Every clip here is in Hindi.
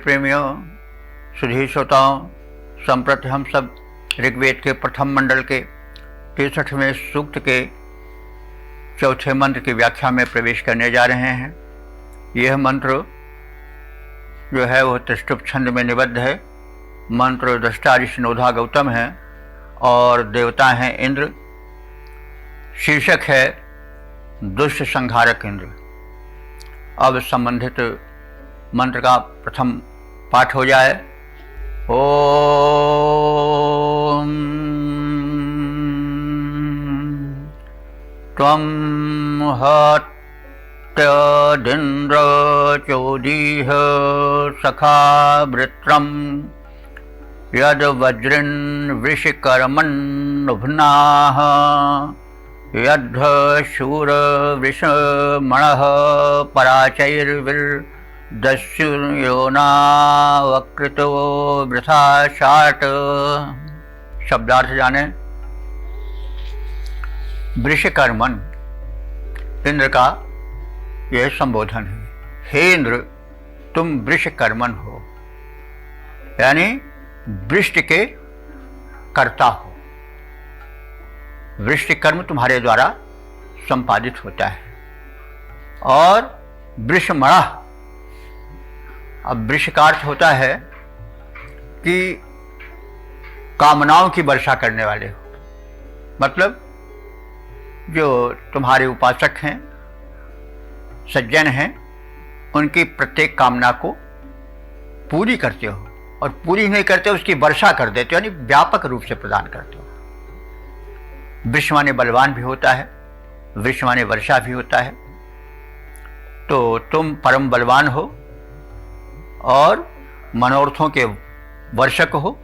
प्रेमियों, सुधी श्रोताओं, संप्रति हम सब ऋग्वेद के प्रथम मंडल के 63वें सूक्त के चौथे मंत्र की व्याख्या में प्रवेश करने जा रहे हैं। यह मंत्र जो है वह त्रिष्टुप छंद में निबद्ध है। मंत्र दृष्टा ऋषिनोधा गौतम है और देवता हैं इंद्र। शीर्षक है दुष्ट संहारक इंद्र। अब संबंधित मंत्र का प्रथम पाठ हो जाए। ओम त्वं हत्यदिन्द्र चोदीह सखा वृत्रं यद वज्रिन् वृषिकर्मन्नुभ्नाः यद्ध शूर वृषमणः पराचैर्विर्दस्युर्योनावकृतो वृथा शाट। शब्दार्थ जाने। वृषिकर्मन इंद्र का यह संबोधन है। हे इंद्र, तुम वृषिकर्मन हो, यानी वृष्टि के कर्ता हो। वृष्टि कर्म तुम्हारे द्वारा संपादित होता है। और वृषमणः, अब वृष का अर्थ होता है कि कामनाओं की वर्षा करने वाले हो। मतलब जो तुम्हारे उपासक हैं, सज्जन हैं, उनकी प्रत्येक कामना को पूरी करते हो, और पूरी नहीं करते उसकी वर्षा कर देते हो, यानी व्यापक रूप से प्रदान करते हो। वृष माने बलवान भी होता है, वृष माने वर्षा भी होता है। तो तुम परम बलवान हो और मनोरथों के वर्षक हो,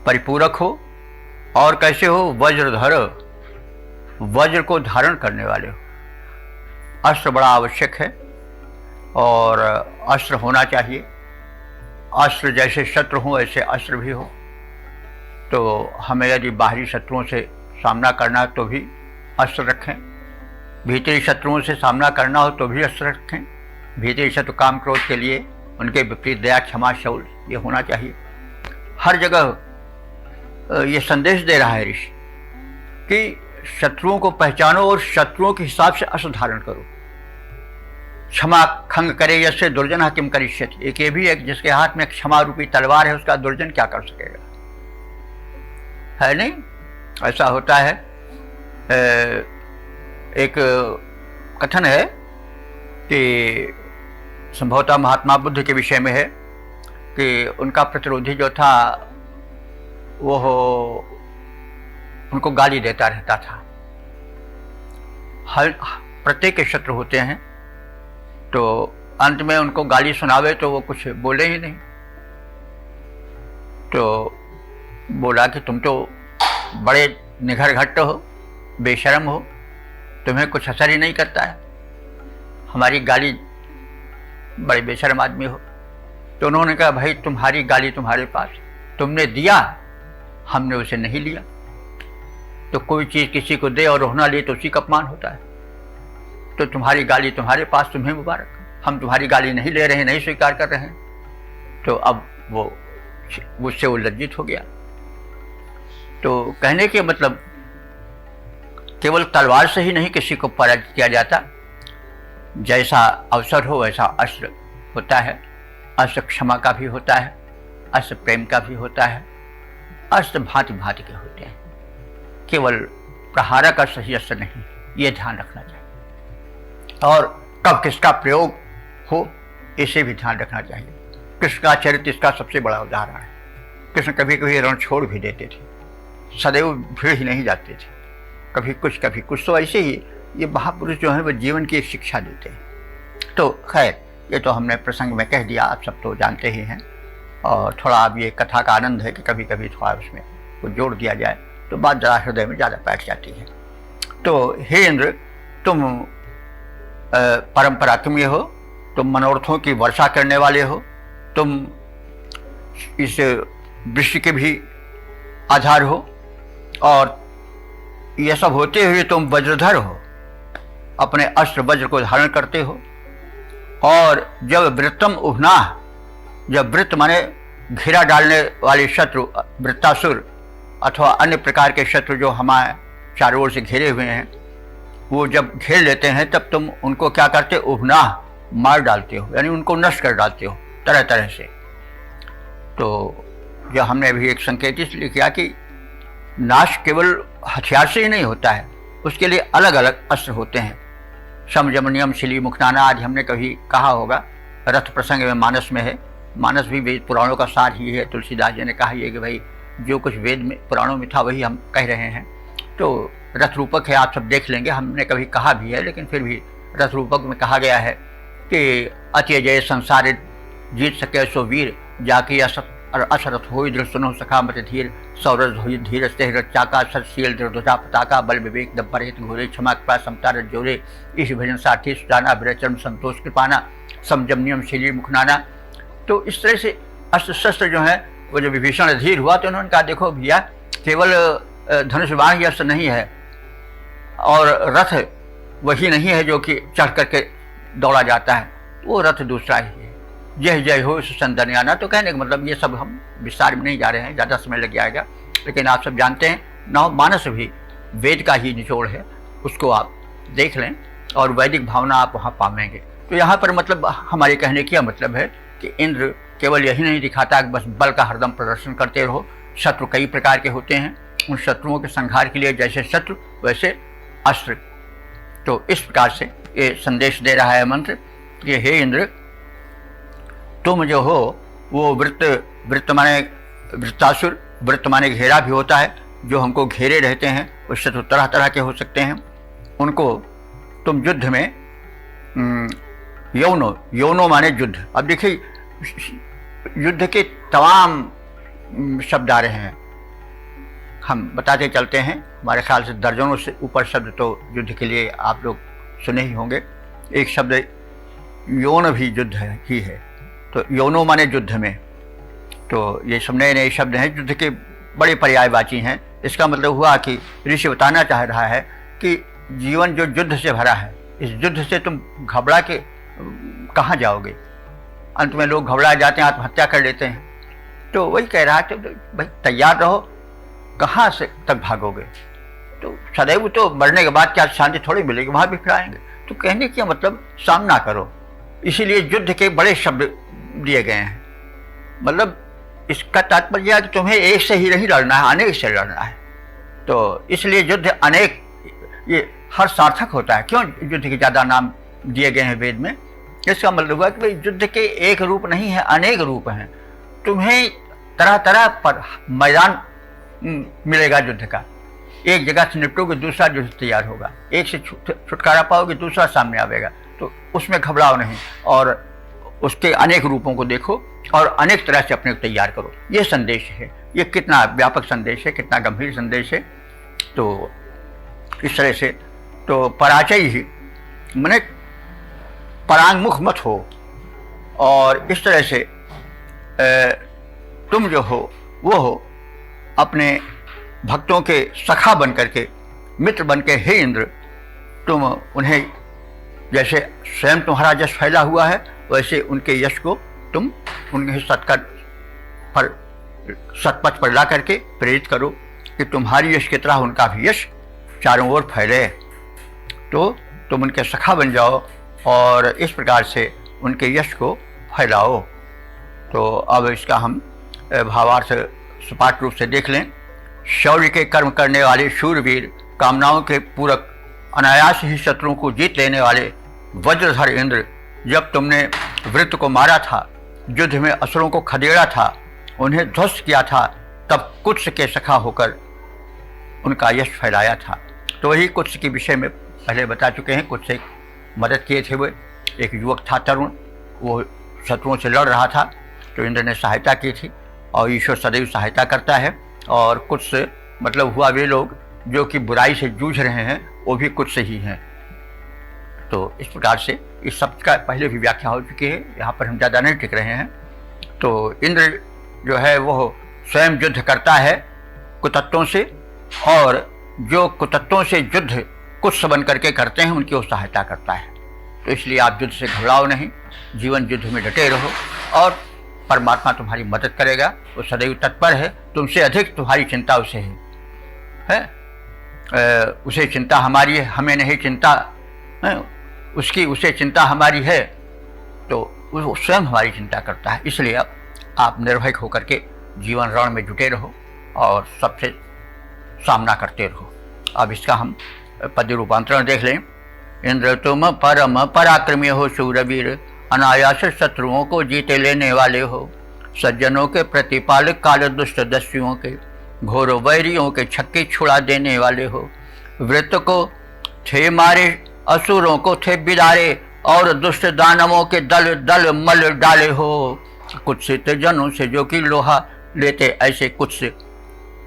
परिपूरक हो। और कैसे हो? वज्रधर, वज्र को धारण करने वाले हो। अस्त्र बड़ा आवश्यक है और अस्त्र होना चाहिए। अस्त्र जैसे शत्रु हो ऐसे अस्त्र भी हो। तो हमें यदि बाहरी शत्रुओं से सामना करना तो भी अस्त्र रखें, भीतरी शत्रुओं से सामना करना हो तो भी अस्त्र रखें। भीतरी शत्रु काम क्रोध के लिए उनके विपरीत दया, क्षमा, शौर्य ये होना चाहिए। हर जगह ये संदेश दे रहा है ऋषि कि शत्रुओं को पहचानो और शत्रुओं के हिसाब से अस्त्र धारण करो। क्षमा खंग करे यस्य दुर्जन किम करिष्यति। एक ये भी है जिसके हाथ में क्षमा रूपी तलवार है, उसका दुर्जन क्या कर सकेगा, है नहीं? ऐसा होता है। एक कथन है कि संभवतः महात्मा बुद्ध के विषय में है कि उनका प्रतिरोधी जो था वो उनको गाली देता रहता था। हर प्रत्येक के शत्रु होते हैं, तो अंत में उनको गाली सुनावे तो वो कुछ बोले ही नहीं। तो बोला कि तुम तो बड़े निघर घट्ट हो, बेशर्म हो, तुम्हें कुछ असर ही नहीं करता है, हमारी गाली, बड़े बेशर्म आदमी हो। तो उन्होंने कहा भाई तुम्हारी गाली तुम्हारे पास, तुमने दिया, हमने उसे नहीं लिया। तो कोई चीज़ किसी को दे और रोना ले तो उसी का अपमान होता है। तो तुम्हारी गाली तुम्हारे पास, तुम्हें मुबारक, हम तुम्हारी गाली नहीं ले रहे हैं, नहीं स्वीकार कर रहे हैं। तो अब वो मुझसे वो लज्जित हो गया। तो कहने के मतलब केवल तलवार से ही नहीं किसी को पराजित किया जाता। जैसा अवसर हो वैसा अस्त्र होता है। अस्त्र क्षमा का भी होता है, अस्त्र प्रेम का भी होता है। अस्त्र भांति भांति के होते हैं, केवल प्रहारक अस्त्र ही अस्त्र नहीं, ये ध्यान रखना चाहिए। और कब किसका प्रयोग हो इसे भी ध्यान रखना चाहिए। कृष्ण का चरित्र इसका सबसे बड़ा उदाहरण है। कृष्ण कभी कभी रण छोड़ भी देते थे, सदैव भीड़ ही नहीं जाते थे, कभी कुछ तो ऐसे ही ये महापुरुष जो है वो जीवन की एक शिक्षा देते हैं। तो खैर ये तो हमने प्रसंग में कह दिया, आप सब तो जानते ही हैं। और थोड़ा अब ये कथा का आनंद है कि कभी कभी थोड़ा उसमें कुछ जोड़ दिया जाए तो बात ज़रा हृदय में ज़्यादा बैठ जाती है। तो हे इंद्र, तुम परम पराक्रमी हो, तुम मनोरथों की वर्षा करने वाले हो, तुम इस वृष्टि के भी आधार हो, और यह सब होते हुए तुम वज्रधर हो, अपने अस्त्र वज्र को धारण करते हो। और जब वृत्रम उभना, जब वृत्त माने घेरा डालने वाले शत्रु, वृत्तासुर अथवा अन्य प्रकार के शत्रु जो हमारे चारों ओर से घेरे हुए हैं, वो जब घेर लेते हैं तब तुम उनको क्या करते हो, उभनाह मार डालते हो, यानी उनको नष्ट कर डालते हो तरह तरह से। तो जो हमने अभी एक संकेत इसलिए किया कि नाश केवल हथियार से ही नहीं होता है, उसके लिए अलग अलग अस्त्र होते हैं। शम जमनियम शिली मुखनाना आदि हमने कभी कहा होगा, रथ प्रसंग में मानस में है। मानस भी वेद पुराणों का सार ही है। तुलसीदास जी ने कहा है कि भाई जो कुछ वेद में पुराणों में था वही हम कह रहे हैं। तो रथ रूपक है, आप सब देख लेंगे, हमने कभी कहा भी है, लेकिन फिर भी रथ रूपक में कहा गया है कि अति जय संसार जीत सके सो वीर, जाके असरथ हो दृढ़ सुनो सखा मत धीर, सौरज हो धीर से चाका सतशील दृढ़ पताका, बल विवेक दब्बर हित घोरे, क्षमा कृपा समता रज जोरे, ईश भजन साथी सुजाना विरचरण संतोष कृपाना, समजमनियम शिली मुखनाना। तो इस तरह से अस्त्र शस्त्र जो है, वो जो विभीषण धीर हुआ तो उन्होंने कहा देखो भैया केवल धनुष बाण ही अस्त्र नहीं है, और रथ वही नहीं है जो कि चढ़ करके दौड़ा जाता है, वो रथ दूसरा ही है। जय जय हो संदनियाना। तो कहने का मतलब ये सब हम विस्तार में नहीं जा रहे हैं, ज़्यादा समय लग जाएगा, लेकिन आप सब जानते हैं नव मानस भी वेद का ही निचोड़ है, उसको आप देख लें और वैदिक भावना आप वहाँ पाएंगे। तो यहाँ पर मतलब हमारे कहने का मतलब है कि इंद्र केवल यही नहीं दिखाता कि बस बल का हरदम प्रदर्शन करते रहो। शत्रु कई प्रकार के होते हैं, उन शत्रुओं के संहार के लिए जैसे शत्रु वैसे अस्त्र। तो इस प्रकार से ये संदेश दे रहा है मंत्र कि हे इंद्र, तुम जो हो वो वृत्त माने वृत्तासुर, वृत्त माने घेरा भी होता है, जो हमको घेरे रहते हैं, वो शत्रु तरह तरह के हो सकते हैं। उनको तुम युद्ध में यौनो माने युद्ध। अब देखिए युद्ध के तमाम शब्द आ रहे हैं, हम बताते चलते हैं, हमारे ख्याल से दर्जनों से ऊपर शब्द तो युद्ध के लिए आप लोग सुने ही होंगे। एक शब्द यौन भी युद्ध ही है, तो यौनो माने युद्ध में। तो ये सब नए नए शब्द हैं, युद्ध के बड़े पर्यायवाची हैं। इसका मतलब हुआ कि ऋषि बताना चाह रहा है कि जीवन जो युद्ध से भरा है, इस युद्ध से तुम घबरा के कहाँ जाओगे। अंत में लोग घबरा जाते हैं, आत्महत्या कर लेते हैं। तो वही कह रहा है कि भाई तैयार रहो, कहाँ से तक भागोगे। तो सदैव तो मरने के बाद क्या शांति थोड़ी मिलेगी, वहाँ भी फिर आएंगे। तो कहने का मतलब सामना करो। इसीलिए युद्ध के बड़े शब्द दिए गए हैं। मतलब इसका तात्पर्य है कि तुम्हें एक से ही नहीं लड़ना है, अनेक से लड़ना है। तो इसलिए युद्ध अनेक, ये हर सार्थक होता है। क्यों युद्ध के ज़्यादा नाम दिए गए हैं वेद में? इसका मतलब हुआ कि भाई युद्ध के एक रूप नहीं है, अनेक रूप हैं। तुम्हें तरह तरह पर मैदान मिलेगा युद्ध का। एक जगह से निपटोगे, दूसरा युद्ध तैयार होगा। एक से छुटकारा पाओगे, दूसरा सामने आवेगा। तो उसमें घबराओ नहीं, और उसके अनेक रूपों को देखो और अनेक तरह से अपने को तैयार करो। ये संदेश है। ये कितना व्यापक संदेश है, कितना गंभीर संदेश है। तो इस तरह से तो पराजय ही माने परांगमुख मत हो, और इस तरह से तुम जो हो वो हो अपने भक्तों के सखा बन करके, मित्र बन के, हे इंद्र तुम उन्हें, जैसे स्वयं तुम्हारा यश फैला हुआ है वैसे उनके यश को तुम उनके सतपथ पर ला करके प्रेरित करो कि तुम्हारी यश की तरह उनका भी यश चारों ओर फैले। तो तुम उनके सखा बन जाओ और इस प्रकार से उनके यश को फैलाओ। तो अब इसका हम भावार्थ सपाट रूप से देख लें। शौर्य के कर्म करने वाले शूरवीर, कामनाओं के पूरक, अनायास ही शत्रुओं को जीत लेने वाले वज्रधर इंद्र, जब तुमने वृत्त को मारा था, युद्ध में असुरों को खदेड़ा था, उन्हें ध्वस्त किया था, तब कुत्स के सखा होकर उनका यश फैलाया था। तो वही कुत्स के विषय में पहले बता चुके हैं। कुत्स एक मदद किए थे, वो एक युवक था तरुण, वो शत्रुओं से लड़ रहा था, तो इंद्र ने सहायता की थी, और ईश्वर सदैव सहायता करता है। और कुत्स मतलब हुआ वे लोग जो कि बुराई से जूझ रहे हैं, वो भी कुत्स ही हैं। तो इस प्रकार से इस शब्द का पहले भी व्याख्या हो चुकी है, यहाँ पर हम ज़्यादा नहीं टिक रहे हैं। तो इंद्र जो है वो स्वयं युद्ध करता है कुतत्वों से, और जो कुतत्वों से युद्ध कुत्स बन करके करते हैं उनकी वो सहायता करता है। तो इसलिए आप युद्ध से घबराओ नहीं, जीवन युद्ध में डटे रहो और परमात्मा तुम्हारी मदद करेगा, वो सदैव तत्पर है, तुमसे अधिक तुम्हारी चिंता उसे है? उसे चिंता हमारी है, हमें नहीं चिंता है? उसकी उसे चिंता हमारी है, तो वो स्वयं हमारी चिंता करता है। इसलिए अब आप निर्भय होकर के जीवन रण में जुटे रहो और सबसे सामना करते रहो। अब इसका हम पद्य रूपांतरण देख लें। इंद्र तुम परम पराक्रमी हो, शूरवीर अनायास शत्रुओं को जीते लेने वाले हो, सज्जनों के प्रतिपालक, काल दुष्ट दस्युओं के घोर वैरियों के छक्के छुड़ा देने वाले हो, वृत्त को थे मारे, असुरों को थे बिदारे, और दुष्ट दानवों के दल दल मल डाले हो, कुत्सित जनों से जो कि लोहा लेते, ऐसे कुत्सित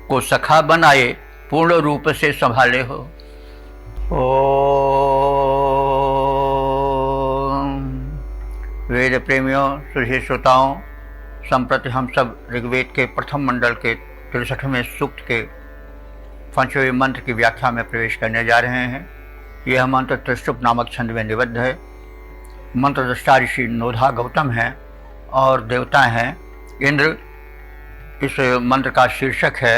को सखा बनाए, पूर्ण रूप से संभाले हो। वेद प्रेमियों, सुधी श्रोताओं, संप्रति हम सब ऋग्वेद के प्रथम मंडल के 63वें सूक्त के 5वें मंत्र की व्याख्या में प्रवेश करने जा रहे हैं। यह मंत्र त्रिशुप नामक छंद में निबद्ध है। मंत्र दृष्टा ऋषि नोधा गौतम हैं और देवता हैं इंद्र। इस मंत्र का शीर्षक है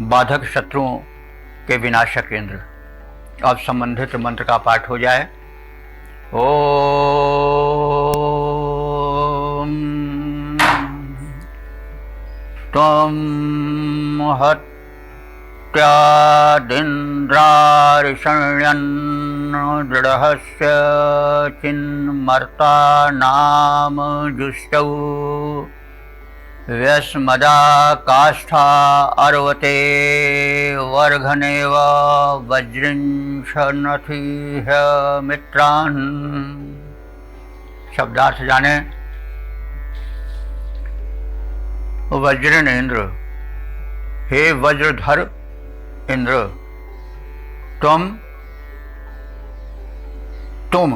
बाधक शत्रुओं के विनाशक इंद्र। अब संबंधित मंत्र का पाठ हो जाए। ओम त्वं हत्यादिन्द्रारिषण्यन् दृढस्य चिन्मर्ता नाम जुष्टौ, व्यस्मदा काष्ठा अर्वते वर्घनेव वज्रिंशनथिह मित्रान्। शब्दार्थ जाने। वज्रन इंद्र, हे वज्रधर इंद्र, तुम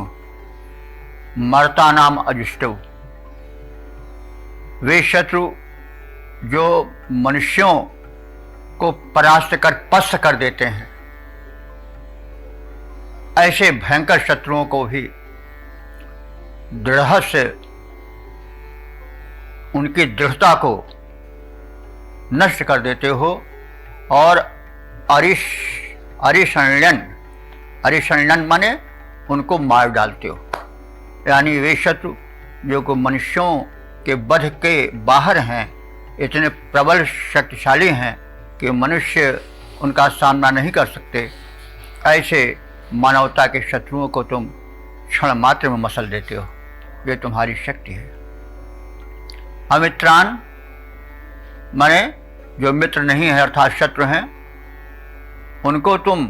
मर्ता नाम अजुष्टौ, वे शत्रु जो मनुष्यों को परास्त कर पस्त कर देते हैं, ऐसे भयंकर शत्रुओं को भी दृढ़ से, उनकी दृढ़ता को नष्ट कर देते हो, और अरिषण्यन माने उनको मार डालते हो। यानी वे शत्रु जो को मनुष्यों के वध के बाहर हैं, इतने प्रबल शक्तिशाली हैं कि मनुष्य उनका सामना नहीं कर सकते, ऐसे मानवता के शत्रुओं को तुम क्षण मात्र में मसल देते हो। ये तुम्हारी शक्ति है। अमित्रान माने जो मित्र नहीं है अर्थात शत्रु हैं, उनको तुम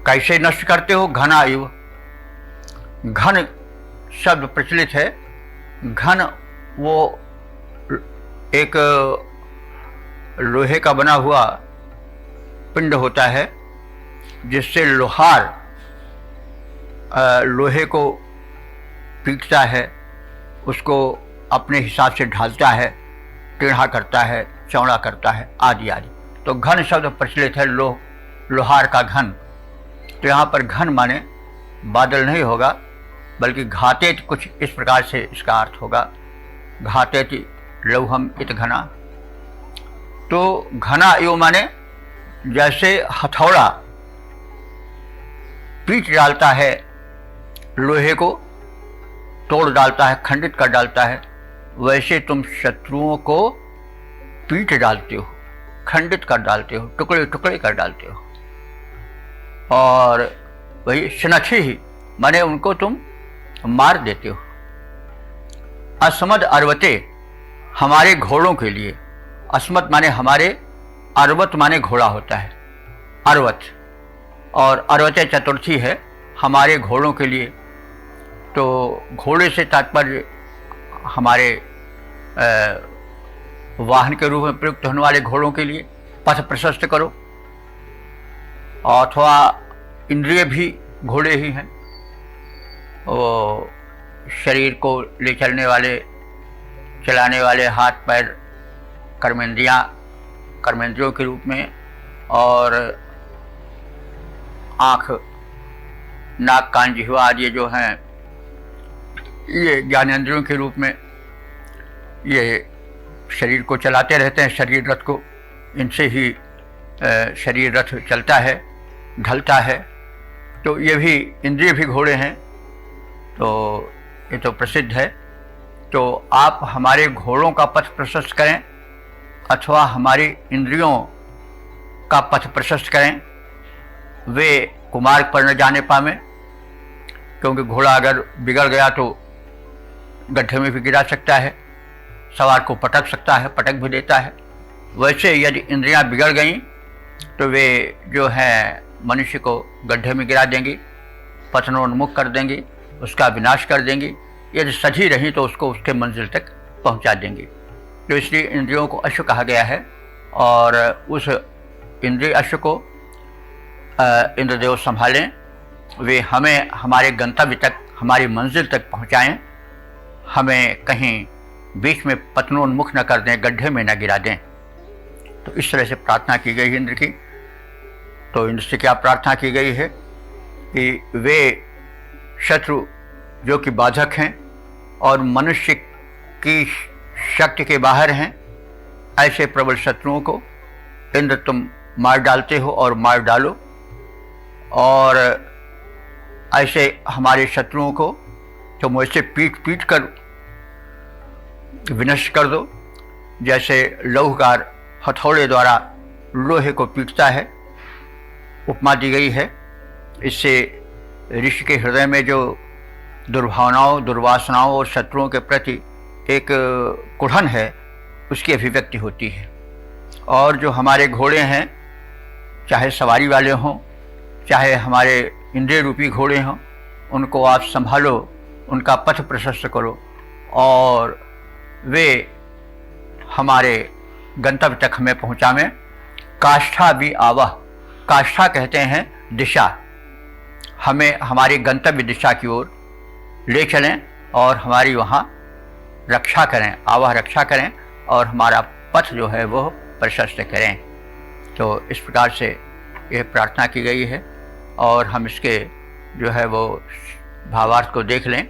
कैसे नष्ट करते हो? घना इव, घन शब्द प्रचलित है। घन वो एक लोहे का बना हुआ पिंड होता है जिससे लोहार लोहे को पीटता है, उसको अपने हिसाब से ढालता है, टेढ़ा करता है, चौड़ा करता है, आदि आदि। तो घन शब्द प्रचलित है, लोहार का घन। तो यहाँ पर घन माने बादल नहीं होगा, बल्कि घातेति, कुछ इस प्रकार से इसका अर्थ होगा। घातेति लौहम इत घना। तो घना यो माने जैसे हथौड़ा पीट डालता है, लोहे को तोड़ डालता है, खंडित कर डालता है, वैसे तुम शत्रुओं को पीट डालते हो, खंडित कर डालते हो, टुकड़े टुकड़े कर डालते हो। और वही शनखी ही माने उनको तुम मार देते हो। अस्मद अर्वते, हमारे घोड़ों के लिए। अस्मत माने हमारे, अर्वत माने घोड़ा होता है, अर्वत। और अर्वते चतुर्थी है, हमारे घोड़ों के लिए। तो घोड़े से तात्पर्य हमारे वाहन के रूप में प्रयुक्त होने वाले घोड़ों के लिए। पथ प्रशस्त करो। अथवा इंद्रिय भी घोड़े ही हैं, वो शरीर को ले चलने वाले, चलाने वाले हाथ पैर कर्मेंद्रियों के रूप में, और आँख, नाक, कान, जिह्वा आदि जो हैं ये ज्ञानेंद्रियों के रूप में ये शरीर को चलाते रहते हैं, शरीर रथ को, इनसे ही शरीर रथ चलता है, ढलता है। तो ये भी इंद्रिय भी घोड़े हैं, तो ये तो प्रसिद्ध है। तो आप हमारे घोड़ों का पथ प्रशस्त करें अथवा हमारी इंद्रियों का पथ प्रशस्त करें, वे कुमार्ग पर न जाने पावे, क्योंकि घोड़ा अगर बिगड़ गया तो गड्ढे में भी गिरा सकता है, सवार को पटक सकता है, पटक भी देता है। वैसे यदि इंद्रियां बिगड़ गईं तो वे जो है मनुष्य को गड्ढे में गिरा देंगी, पतनोन्मुख कर देंगी, उसका विनाश कर देंगी। यदि सजी रहीं तो उसको उसके मंजिल तक पहुंचा देंगी। तो इसलिए इंद्रियों को अश्व कहा गया है, और उस इंद्रिय अश्व को इंद्रदेव संभालें, वे हमें हमारे गंतव्य तक, हमारी मंजिल तक पहुंचाएं, हमें कहीं बीच में पतनोन्मुख न कर दें, गड्ढे में न गिरा दें। तो इस तरह से प्रार्थना की गई इंद्र की। तो इंद्र से क्या प्रार्थना की गई है कि वे शत्रु जो कि बाधक हैं और मनुष्य की शक्ति के बाहर हैं, ऐसे प्रबल शत्रुओं को इंद्र तुम मार डालते हो और मार डालो, और ऐसे हमारे शत्रुओं को तुम वैसे पीट पीट कर विनष्ट कर दो, जैसे लौहकार हथौड़े द्वारा लोहे को पीटता है। उपमा दी गई है। इससे ऋषि के हृदय में जो दुर्भावनाओं, दुर्वासनाओं और शत्रुओं के प्रति एक कुढ़न है, उसकी अभिव्यक्ति होती है। और जो हमारे घोड़े हैं, चाहे सवारी वाले हों, चाहे हमारे इंद्रिय रूपी घोड़े हों, उनको आप संभालो, उनका पथ प्रशस्त करो, और वे हमारे गंतव्य तक हमें पहुँचावें। काष्ठा भी आवह, काष्ठा कहते हैं दिशा, हमें हमारी गंतव्य दिशा की ओर ले चलें और हमारी वहाँ रक्षा करें, आवाह रक्षा करें, और हमारा पथ जो है वो प्रशस्त करें। तो इस प्रकार से यह प्रार्थना की गई है, और हम इसके जो है वो भावार्थ को देख लें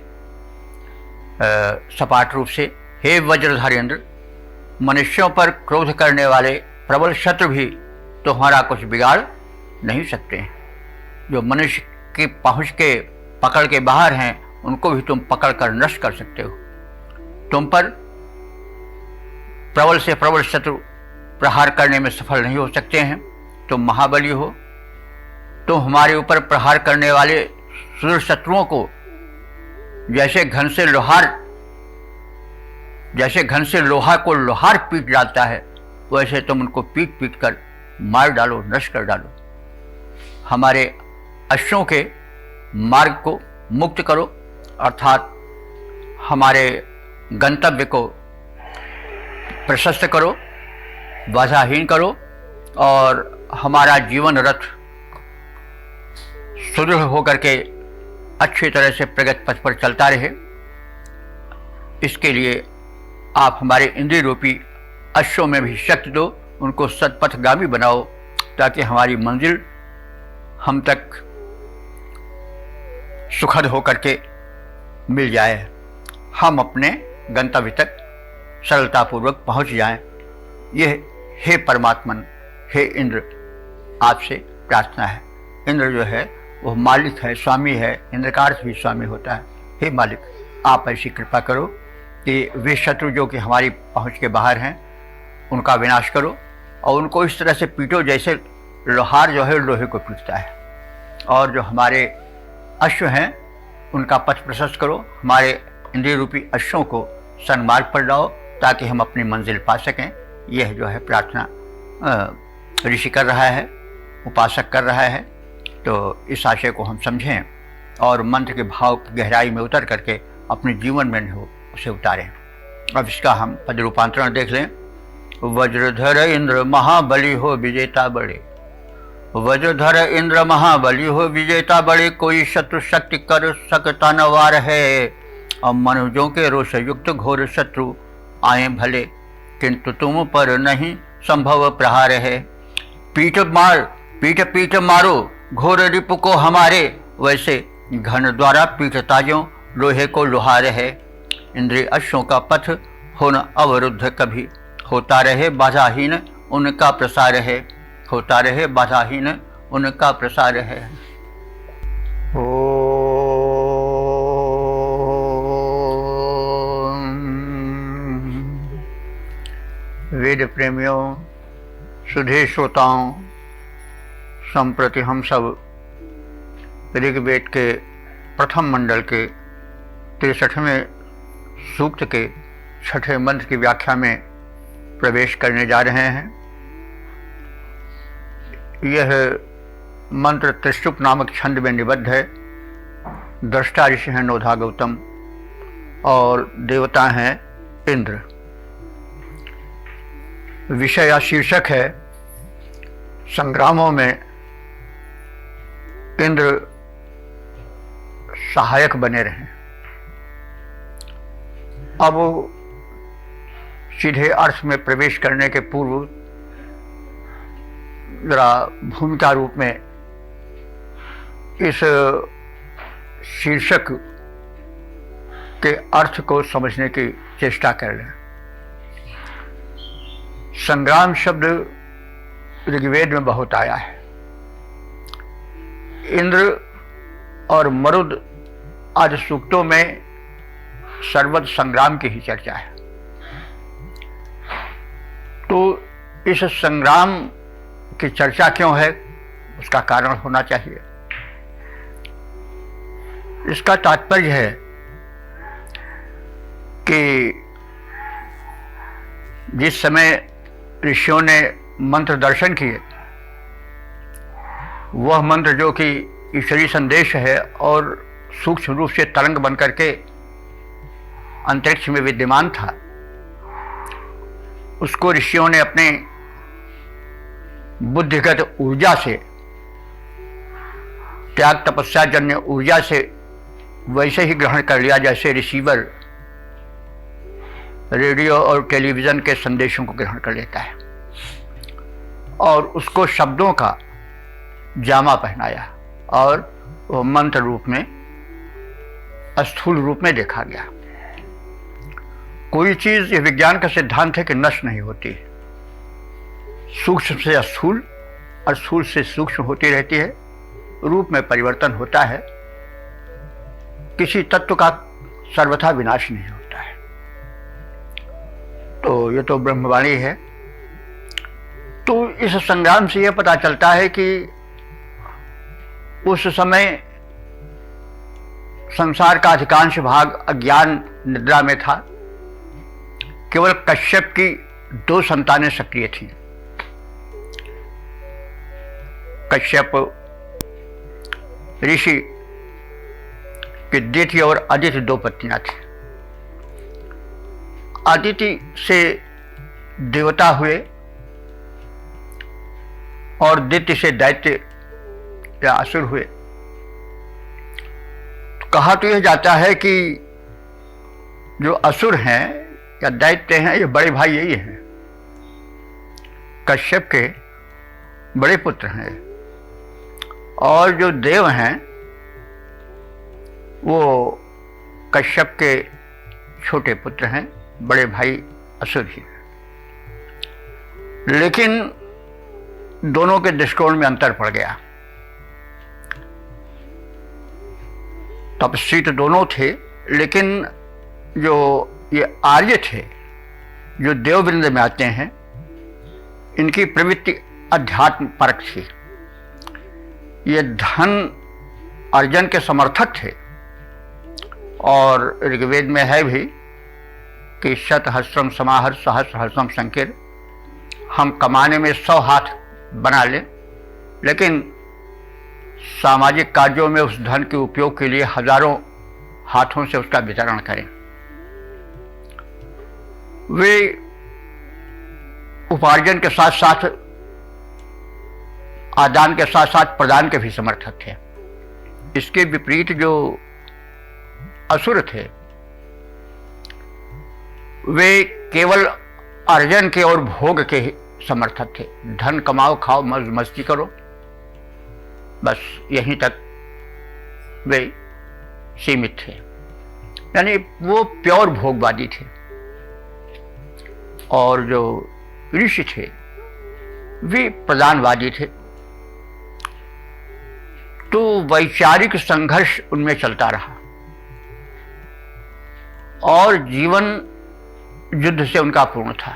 सपाट रूप से। हे वज्रधारी इंद्र, मनुष्यों पर क्रोध करने वाले प्रबल शत्रु भी तुम्हारा कुछ बिगाड़ नहीं सकते हैं। जो मनुष्य की पहुँच के, पकड़ के बाहर हैं, उनको भी तुम पकड़ कर नष्ट कर सकते हो। तुम पर प्रबल से प्रबल शत्रु प्रहार करने में सफल नहीं हो सकते हैं। तुम महाबली हो। तुम हमारे ऊपर प्रहार करने वाले सुदूर शत्रुओं को जैसे घन से लोहा को लोहार पीट डालता है, वैसे तुम उनको पीट पीट कर मार डालो, नष्ट कर डालो। हमारे अश्वों के मार्ग को मुक्त करो, अर्थात हमारे गंतव्य को प्रशस्त करो, बाधाहीन करो, और हमारा जीवन रथ सुदृढ़ होकर के अच्छी तरह से प्रगति पथ पर चलता रहे। इसके लिए आप हमारे इंद्रिय रूपी अश्वों में भी शक्ति दो, उनको सतपथगामी बनाओ, ताकि हमारी मंजिल हम तक सुखद होकर के मिल जाए, हम अपने गंतव्य तक सरलतापूर्वक पहुंच जाएं। यह हे परमात्मन, हे इंद्र, आपसे प्रार्थना है। इंद्र जो है वो मालिक है, स्वामी है, इंद्र का अर्थ भी स्वामी होता है। हे मालिक, आप ऐसी कृपा करो कि वे शत्रु जो कि हमारी पहुंच के बाहर हैं, उनका विनाश करो, और उनको इस तरह से पीटो जैसे लोहार जो है लोहे को पीटता है। और जो हमारे अश्व हैं, उनका पथ प्रशस्त करो, हमारे इंद्रिय रूपी अश्वों को सन्मार्ग पर लाओ, ताकि हम अपनी मंजिल पा सकें। यह जो है प्रार्थना ऋषि कर रहा है, उपासक कर रहा है। तो इस आशय को हम समझें और मंत्र के भाव की गहराई में उतर करके अपने जीवन में हो उसे उतारें। अब इसका हम पद रूपांतरण देख लें। वज्रधर इंद्र महाबली हो विजेता बड़े, वज्रधर इंद्र महाबली हो विजेता बड़े, कोई शत्रु शक्ति कर सकता न वार है। अब मनुजों के रोष युक्त घोर शत्रु आए भले, किंतु तुम पर नहीं संभव प्रहार है। पीठ पीठ मारो घोर रिपु को हमारे, वैसे घन द्वारा पीठ ताजों लोहे को लोहार है। इंद्रिय अश्वों का पथ हो न अवरुद्ध कभी, होता रहे बाधाहीन उनका प्रसार है, होता रहे बाधाहीन उनका प्रसार है। वेद प्रेमियों, सुधे श्रोताओं, संप्रति हम सब ऋग्वेद के प्रथम मंडल के 63वें सूक्त के 6ठे मंत्र की व्याख्या में प्रवेश करने जा रहे हैं। यह मंत्र त्रिशुप नामक छंद में निबद्ध है। दृष्टा ऋषि हैं नोधा गौतम और देवता हैं इंद्र। विषय या शीर्षक है संग्रामों में इंद्र सहायक बने रहें। अब सीधे अर्थ में प्रवेश करने के पूर्व जरा भूमिका रूप में इस शीर्षक के अर्थ को समझने की चेष्टा कर लें। संग्राम शब्द ऋग्वेद में बहुत आया है। इंद्र और मरुद आदि सूक्तों में सर्वत्र संग्राम की ही चर्चा है। तो इस संग्राम की चर्चा क्यों है, उसका कारण होना चाहिए। इसका तात्पर्य है कि जिस समय ऋषियों ने मंत्र दर्शन किए, वह मंत्र जो कि ईश्वरीय संदेश है और सूक्ष्म रूप से तरंग बन करके अंतरिक्ष में विद्यमान था, उसको ऋषियों ने अपने बुद्धिगत ऊर्जा से, त्याग तपस्या जन्य ऊर्जा से वैसे ही ग्रहण कर लिया जैसे रिसीवर रेडियो और टेलीविज़न के संदेशों को ग्रहण कर लेता है, और उसको शब्दों का जामा पहनाया और वो मंत्र रूप में, स्थूल रूप में देखा गया। कोई चीज़, ये विज्ञान का सिद्धांत है कि नष्ट नहीं होती, सूक्ष्म से स्थूल और स्थूल से सूक्ष्म होती रहती है, रूप में परिवर्तन होता है। किसी तत्व का सर्वथा विनाश नहीं होता है। तो ये तो ब्रह्मवाणी है। तो इस संग्राम से यह पता चलता है कि उस समय संसार का अधिकांश भाग अज्ञान निद्रा में था। केवल कश्यप की 2 संतानें सक्रिय थीं। कश्यप ऋषि की दिति और अदिति 2 पत्नियां थी। अदिति से देवता हुए और दिति से दैत्य या असुर हुए। तो कहा तो यह जाता है कि जो असुर हैं या दैत्य हैं, ये बड़े भाई यही हैं, कश्यप के बड़े पुत्र हैं, और जो देव हैं वो कश्यप के छोटे पुत्र हैं, बड़े भाई असुर ही हैं। लेकिन दोनों के दृष्टिकोण में अंतर पड़ गया। तपस्वी तो दोनों थे, लेकिन जो ये आर्य थे, जो देववृंद में आते हैं, इनकी प्रवृत्ति अध्यात्म परक थी। ये धन अर्जन के समर्थक थे, और ऋग्वेद में है भी कि शतहस्रम समाहर सहस्रहस्रम संकीर, हम कमाने में 100 हाथ बना लें, लेकिन सामाजिक कार्यों में उस धन के उपयोग के लिए हजारों हाथों से उसका वितरण करें। वे उपार्जन के साथ साथ आदान के साथ साथ प्रदान के भी समर्थक थे। इसके विपरीत जो असुर थे, वे केवल अर्जन के और भोग के समर्थक थे। धन कमाओ, खाओ, मौज मस्ती करो, बस यहीं तक वे सीमित थे। यानी वो प्योर भोगवादी थे। और जो ऋषि थे वे प्रधानवादी थे, तो वैचारिक संघर्ष उनमें चलता रहा और जीवन युद्ध से उनका पूर्ण था।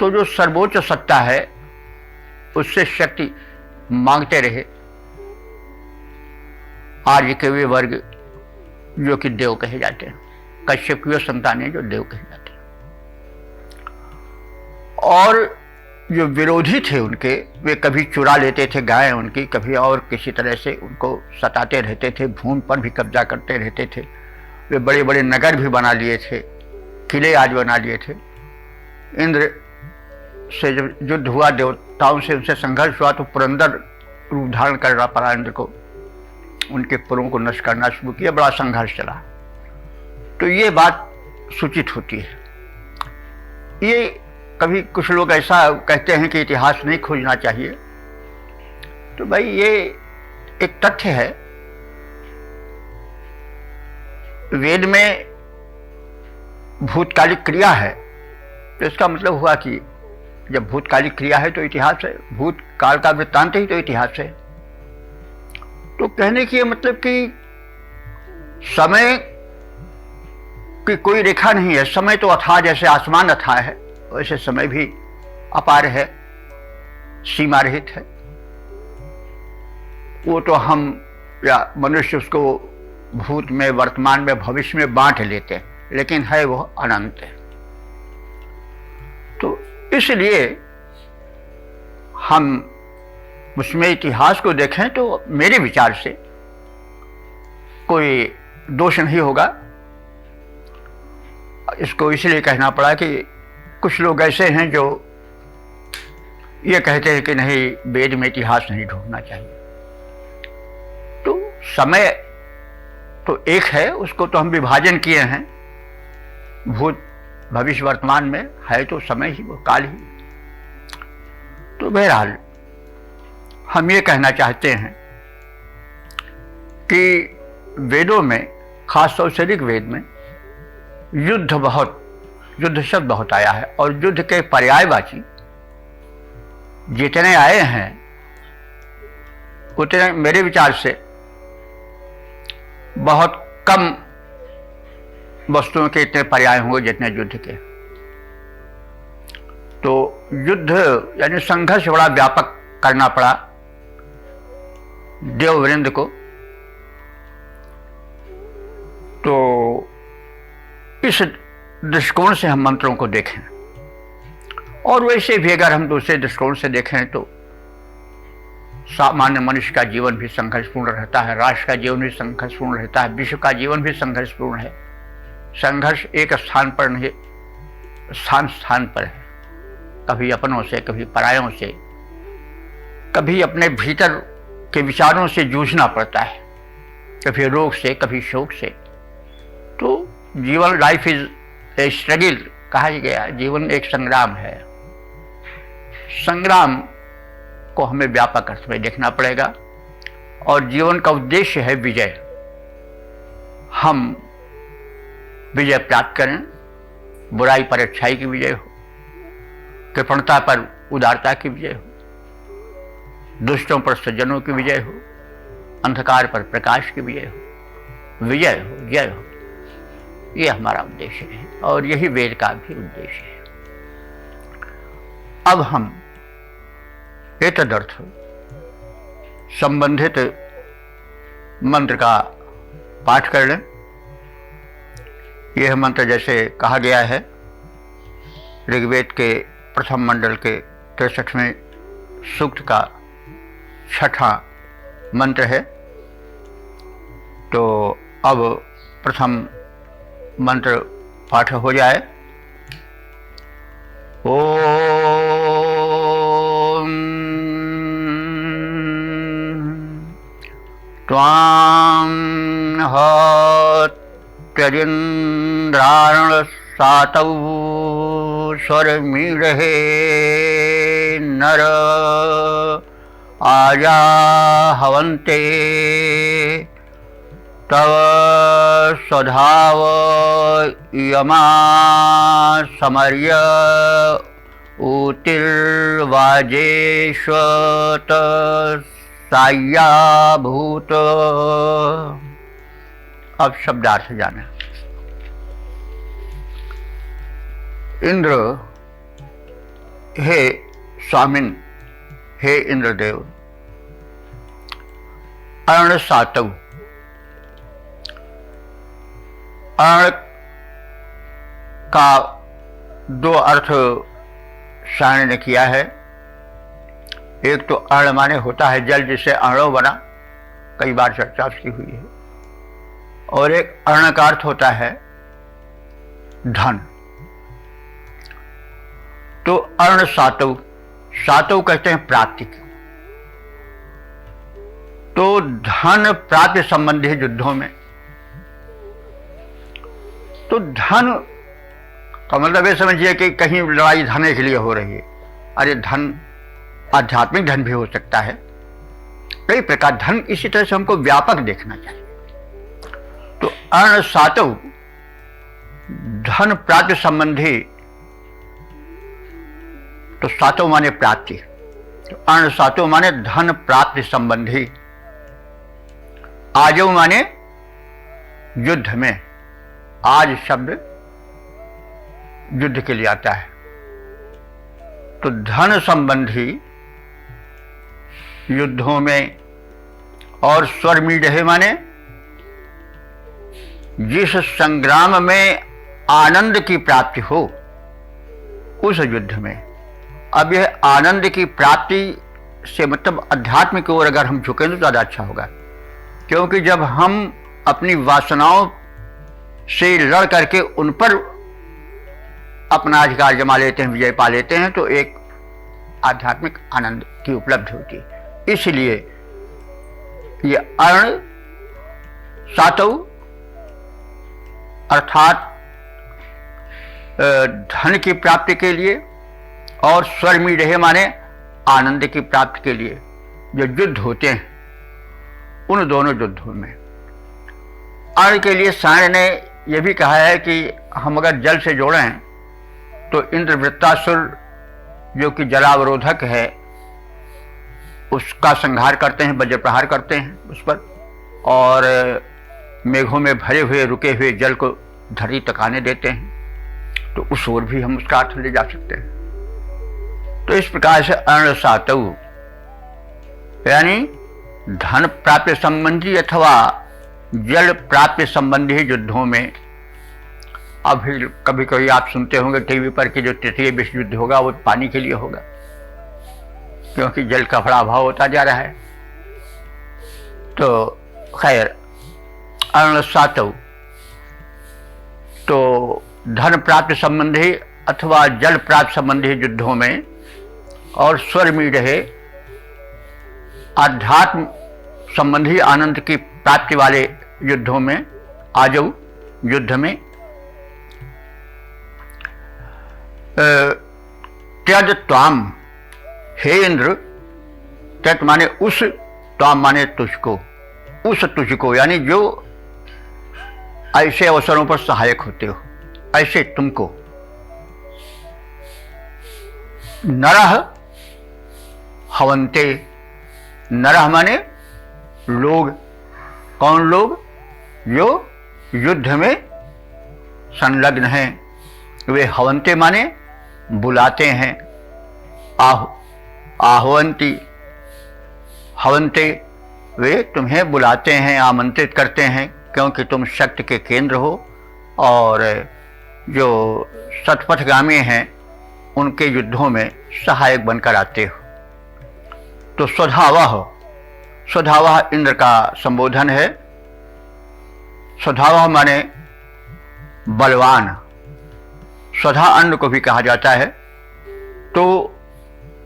तो जो सर्वोच्च सत्ता है उससे शक्ति मांगते रहे आर्य के वे वर्ग जो कि देव कहे जाते हैं, कश्यपीय संतानें जो देव कहे जाते हैं। और जो विरोधी थे उनके, वे कभी चुरा लेते थे गायें उनकी, कभी और किसी तरह से उनको सताते रहते थे, भूमि पर भी कब्जा करते रहते थे। वे बड़े बड़े नगर भी बना लिए थे, किले आज बना लिए थे। इंद्र से जब युद्ध हुआ, देवताओं से उनसे संघर्ष हुआ, तो पुरंदर रूप धारण करना पड़ा इंद्र को, उनके पुरों को नष्ट करना शुरू किया, बड़ा संघर्ष चला। तो ये बात सूचित होती है। ये कभी कुछ लोग ऐसा कहते हैं कि इतिहास नहीं खोजना चाहिए, तो भाई ये एक तथ्य है। वेद में भूतकालिक क्रिया है, तो इसका मतलब हुआ कि जब भूतकालिक क्रिया है तो इतिहास है, भूतकाल का वृत्तांत ही तो इतिहास है। तो कहने की मतलब कि समय की कोई रेखा नहीं है। समय तो अथाह, जैसे आसमान अथाह है वैसे समय भी अपार है, सीमा रहित है। वो तो हम या मनुष्य उसको भूत में, वर्तमान में, भविष्य में बांट लेते हैं, लेकिन है वो अनंत है। तो इसलिए हम उसमें इतिहास को देखें तो मेरे विचार से कोई दोष नहीं होगा। इसको इसलिए कहना पड़ा कि कुछ लोग ऐसे हैं जो ये कहते हैं कि नहीं, वेद में इतिहास नहीं ढूंढना चाहिए। तो समय तो एक है, उसको तो हम विभाजन किए हैं, भूत, भविष्य, वर्तमान में है तो समय ही, वो काल ही। तो बहरहाल हम ये कहना चाहते हैं कि वेदों में, खासतौर से ऋग्वेद में युद्ध शब्द बहुत आया है, और युद्ध के पर्यायवाची जितने आए हैं उतने मेरे विचार से बहुत कम वस्तुओं के इतने पर्याय होंगे जितने युद्ध के। तो युद्ध यानी संघर्ष बड़ा व्यापक करना पड़ा देववृंद को। तो इस दृष्टिकोण से हम मंत्रों को देखें, और वैसे भी अगर हम दूसरे दृष्टिकोण से देखें तो सामान्य मनुष्य का जीवन भी संघर्षपूर्ण रहता है, राष्ट्र का जीवन भी संघर्षपूर्ण रहता है, विश्व का जीवन भी संघर्षपूर्ण है। संघर्ष एक स्थान पर नहीं, स्थान स्थान पर है, कभी अपनों से, कभी परायों से, कभी अपने भीतर के विचारों से जूझना पड़ता है, कभी रोग से, कभी शोक से। तो जीवन, लाइफ इज ए स्ट्रगल कहा गया, जीवन एक संग्राम है। संग्राम को हमें व्यापक अर्थ में देखना पड़ेगा, और जीवन का उद्देश्य है विजय। हम विजय प्राप्त करें, बुराई पर अच्छाई की विजय हो, कृपणता पर उदारता की विजय हो, दुष्टों पर सज्जनों की विजय हो, अंधकार पर प्रकाश की विजय हो, विजय हो, जय हो। ये हमारा उद्देश्य है, और यही वेद का भी उद्देश्य है। अब हम एतदर्थ संबंधित मंत्र का पाठ कर लें। यह मंत्र जैसे कहा गया है, ऋग्वेद के प्रथम मंडल के 63वें सूक्त का 6ठा मंत्र है। तो अब प्रथम मंत्र पाठ हो जाए। ओम त्वां हत्यजिन्द्राण सातौ स्वरमीडहे नर आजा हवन्ते तव स्वधाव यमा समर्य ऊतिर्वाजेष्वत साय्याभूत। अब शब्दार्थ जाना। इंद्र, हे स्वामिन, हे इंद्रदेव, अर्ण सातव। अर्ण का दो अर्थ शायण ने किया है। एक तो अर्ण माने होता है जल, जिससे अर्णव बना, कई बार चर्चा उसकी हुई है। और एक अर्ण का अर्थ होता है धन। तो अर्ण सातव, सातव कहते हैं प्राप्ति। तो धन प्राप्ति संबंधी युद्धों में, तो धन का मतलब ये समझिए कि कहीं लड़ाई धन के लिए हो रही है। अरे धन आध्यात्मिक धन भी हो सकता है, कई प्रकार धन, इसी तरह से हमको व्यापक देखना चाहिए। तो अर्ण सातव धन प्राप्ति संबंधी, तो सातव माने प्राप्ति, तो अर्ण सातव माने धन प्राप्ति संबंधी। आजव माने युद्ध में, आज शब्द युद्ध के लिए आता है। तो धन संबंधी युद्धों में, और स्वरमीढ़े माने जिस संग्राम में आनंद की प्राप्ति हो, उस युद्ध में। अब यह आनंद की प्राप्ति से मतलब अध्यात्म की ओर अगर हम झुकें तो ज़्यादा अच्छा होगा, क्योंकि जब हम अपनी वासनाओं से लड़ करके उन पर अपना अधिकार जमा लेते हैं, विजय पा लेते हैं, तो एक आध्यात्मिक आनंद की उपलब्धि होती है। इसलिए ये अर्ण सातव अर्थात धन की प्राप्ति के लिए, और स्वरमीढ़े माने आनंद की प्राप्ति के लिए जो युद्ध होते हैं, उन दोनों युद्धों में। अर्ण के लिए सायण ने यह भी कहा है कि हम अगर जल से जोड़ें तो इंद्रवृत्तासुर जो कि जलावरोधक है, उसका संहार करते हैं, वज्र प्रहार करते हैं उस पर, और मेघों में भरे हुए रुके हुए जल को धरती तक आने देते हैं। तो उस ओर भी हम उसका अर्थ ले जा सकते हैं। तो इस प्रकार से अर्ण सातव यानी धन प्राप्ति संबंधी अथवा जल प्राप्ति संबंधी युद्धों में। अभी कभी कभी आप सुनते होंगे टीवी पर कि जो तृतीय विश्व युद्ध होगा वो पानी के लिए होगा, क्योंकि जल का बड़ा अभाव होता जा रहा है। तो खैर अर्ण सातव तो धन प्राप्ति संबंधी अथवा जल प्राप्ति संबंधी युद्धों में, और स्वरमीढ़े आध्यात्म संबंधी आनंद की प्राप्ति वाले युद्धों में, आजव युद्ध में। त्यज त्वाम, हे इंद्र, त्यज माने उस, त्वाम माने तुझको, उस तुझको, यानी जो ऐसे अवसरों पर सहायक होते हो, ऐसे तुमको। नरह हवंते, नरह माने लोग, कौन लोग? जो युद्ध में संलग्न हैं, वे हवंते माने बुलाते हैं। आहवंती, हवंते वे तुम्हें बुलाते हैं, आमंत्रित करते हैं, क्योंकि तुम शक्ति के केंद्र हो, और जो सतपथगामी हैं उनके युद्धों में सहायक बनकर आते हो। तो स्वधावः, स्वधावः इंद्र का संबोधन है। स्वधावः माने बलवान, स्वधा अन्न को भी कहा जाता है। तो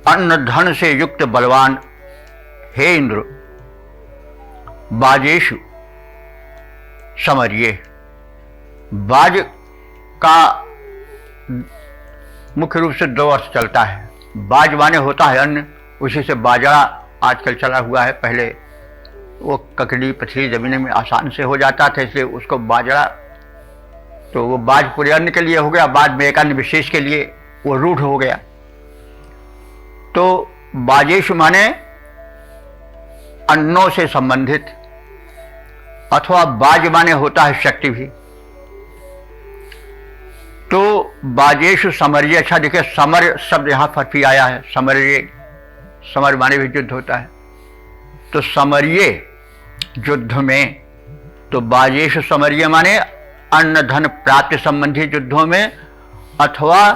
अन्न धन से युक्त बलवान हे इंद्र, बाजेषु समर्ये। बाज का मुख्य रूप से दो अर्थ चलता है। बाज माने होता है अन्न, उसी से बाजरा आजकल चला हुआ है। पहले वो ककड़ी पथरी ज़मीन में आसान से हो जाता था, इसलिए उसको बाजरा, तो वो बाज पूरे अन्न के लिए हो गया, बाद में एक अन्य विशेष के लिए वो रूढ़ हो गया। तो बाजेश माने अन्नों से संबंधित, अथवा बाज माने होता है शक्ति भी। तो बाजेश समर्य, अच्छा देखिए समर शब्द यहां पर भी आया है, समर्य, समर माने भी युद्ध होता है। तो समर्य युद्ध में, तो बाजेश समर्य माने अन्न धन प्राप्ति संबंधी युद्धों में, अथवा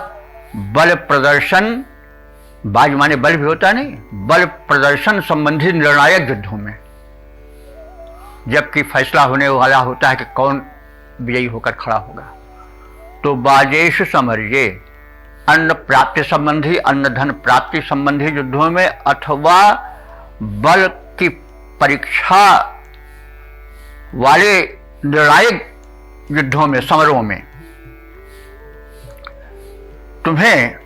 बल प्रदर्शन, बाज माने बल भी होता नहीं, बल प्रदर्शन संबंधी निर्णायक युद्धों में, जबकि फैसला होने वाला होता है कि कौन विजयी होकर खड़ा होगा। तो बाजेश समर्ये अन्न प्राप्ति संबंधी, अन्न धन प्राप्ति संबंधी युद्धों में, अथवा बल की परीक्षा वाले निर्णायक युद्धों में, समरों में तुम्हें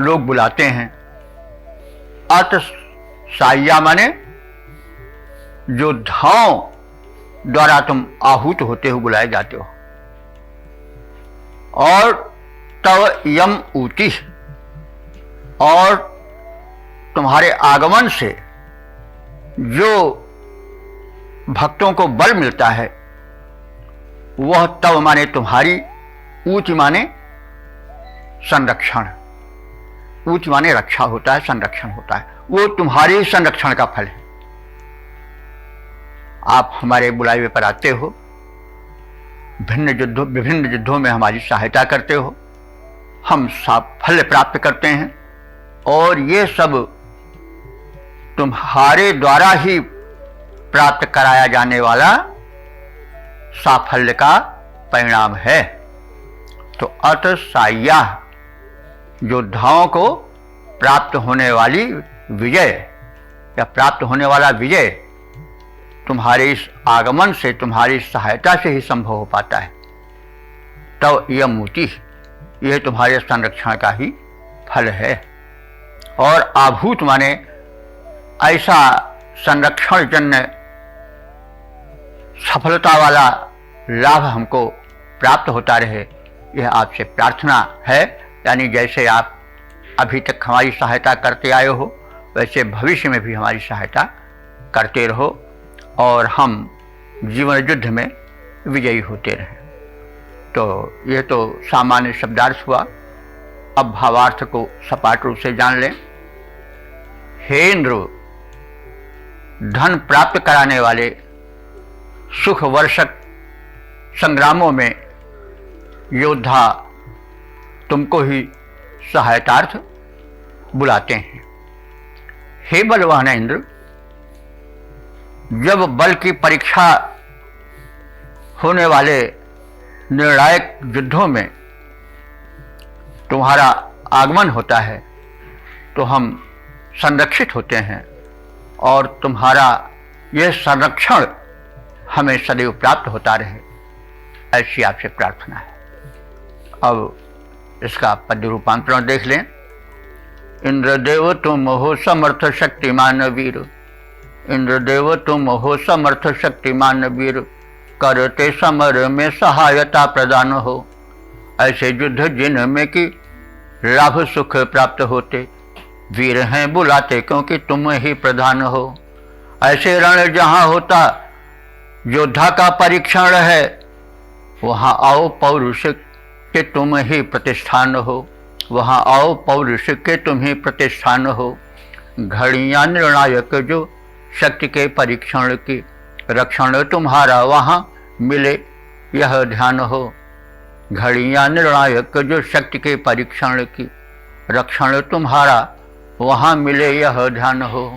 लोग बुलाते हैं। अतसाया माने योद्धाओं द्वारा तुम आहूत होते हो, बुलाए जाते हो। और तव यम ऊति, और तुम्हारे आगमन से जो भक्तों को बल मिलता है, वह तव माने तुम्हारी, ऊच माने संरक्षण, ऊच माने रक्षा होता है, संरक्षण होता है, वो तुम्हारी संरक्षण का फल है। आप हमारे बुलावे पर आते हो, विभिन्न युद्धों में हमारी सहायता करते हो, हम साफल्य प्राप्त करते हैं, और ये सब तुम्हारे द्वारा ही प्राप्त कराया जाने वाला साफल्य का परिणाम है। तो अतसाया योद्धाओं को प्राप्त होने वाली विजय, या प्राप्त होने वाला विजय तुम्हारे इस आगमन से, तुम्हारी सहायता से ही संभव हो पाता है। तब यह मूर्ति, यह तुम्हारे संरक्षण का ही फल है। और आभूत माने ऐसा संरक्षण जन्य सफलता वाला लाभ हमको प्राप्त होता रहे, यह आपसे प्रार्थना है। यानी जैसे आप अभी तक हमारी सहायता करते आए हो, वैसे भविष्य में भी हमारी सहायता करते रहो, और हम जीवन युद्ध में विजयी होते रहें। तो यह तो सामान्य शब्दार्थ हुआ। अब भावार्थ को सपाट रूप से जान लें। हे इंद्र, धन प्राप्त कराने वाले सुख वर्षक संग्रामों में योद्धा तुमको ही सहायतार्थ बुलाते हैं। हे बलवान इंद्र, जब बल की परीक्षा होने वाले निर्णायक युद्धों में तुम्हारा आगमन होता है, तो हम संरक्षित होते हैं, और तुम्हारा यह संरक्षण हमें सदैव प्राप्त होता रहे, ऐसी आपसे प्रार्थना है। अब इसका पद्य रूपांतरण देख लें। इंद्रदेव तुम हो समर्थ शक्तिमान वीर, इंद्रदेव तुम हो समर्थ शक्तिमान वीर, करते समर में सहायता प्रदान हो। ऐसे युद्ध जिनमें कि लाभ सुख प्राप्त होते, वीर हैं बुलाते क्योंकि तुम ही प्रधान हो। ऐसे रण जहाँ होता योद्धा का परीक्षण है, वहाँ आओ पौरुष के तुम ही प्रतिष्ठान हो, वहाँ आओ पौरुष के तुम ही प्रतिष्ठान हो। घड़ियाँ निर्णायक जो शक्ति के परीक्षण की, रक्षण तुम्हारा वहाँ मिले यह ध्यान हो। घड़ियाँ निर्णायक जो शक्ति के परीक्षण की, रक्षण तुम्हारा वहाँ मिले यह ध्यान हो।